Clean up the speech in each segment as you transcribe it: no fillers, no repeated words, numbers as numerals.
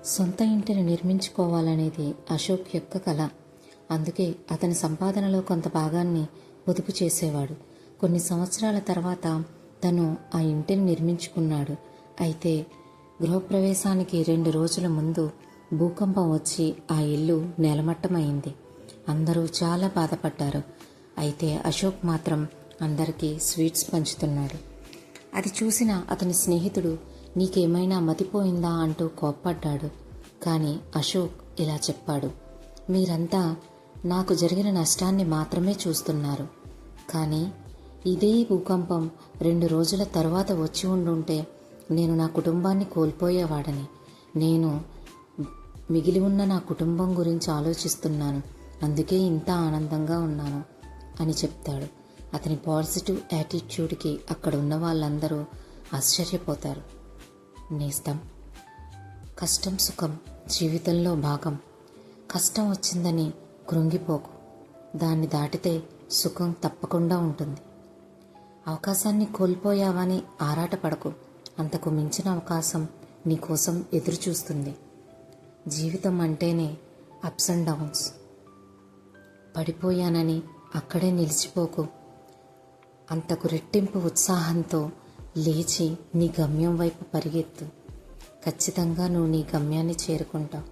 సొంత ఇంటిని నిర్మించుకోవాలనేది అశోక్ యొక్క కల. అందుకే అతని సంపాదనలో కొంత భాగాన్ని పొదుపు చేసేవాడు. కొన్ని సంవత్సరాల తర్వాత తను ఆ ఇంటిని నిర్మించుకున్నాడు. అయితే గృహప్రవేశానికి 2 రోజుల ముందు భూకంపం వచ్చి ఆ ఇల్లు నేలమట్టమైంది. అందరూ చాలా బాధపడ్డారు. అయితే అశోక్ మాత్రం అందరికీ స్వీట్స్ పంచుతున్నాడు. అది చూసిన అతని స్నేహితుడు నీకేమైనా మతిపోయిందా అంటూ కోప్పడ్డాడు. కానీ అశోక్ ఇలా చెప్పాడు, మీరంతా నాకు జరిగిన నష్టాన్ని మాత్రమే చూస్తున్నారు. కానీ ఇదే భూకంపం 2 రోజుల తర్వాత వచ్చి ఉండుంటే నేను నా కుటుంబాన్ని కోల్పోయేవాడని. నేను మిగిలి ఉన్న నా కుటుంబం గురించి ఆలోచిస్తున్నాను. అందుకే ఇంత ఆనందంగా ఉన్నాను అని చెప్తాడు. అతని పాజిటివ్ యాటిట్యూడ్కి అక్కడ ఉన్న వాళ్ళందరూ ఆశ్చర్యపోతారు. నేస్తం, కష్టం సుఖం జీవితంలో భాగం. కష్టం వచ్చిందని కృంగిపోకు, దాన్ని దాటితే సుఖం తప్పకుండా ఉంటుంది. అవకాశాన్ని కోల్పోయావని ఆరాటపడకు, అంతకు మించిన అవకాశం నీకోసం ఎదురు చూస్తుంది. జీవితం అంటేనే అప్స్ అండ్ డౌన్స్. పడిపోయానని అక్కడే నిలిచిపోకు, అంతకు రెట్టింపు ఉత్సాహంతో లేచి నీ గమ్యం వైపు పరిగెత్తు. ఖచ్చితంగా నువ్వు నీ గమ్యాన్ని చేరుకుంటావు.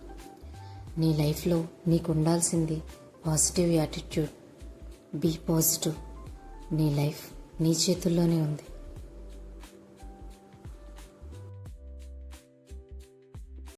నీ లైఫ్లో నీకు ఉండాల్సింది పాజిటివ్ యాటిట్యూడ్. Be positive. నీ లైఫ్ నీ చేతుల్లోనే ఉంది.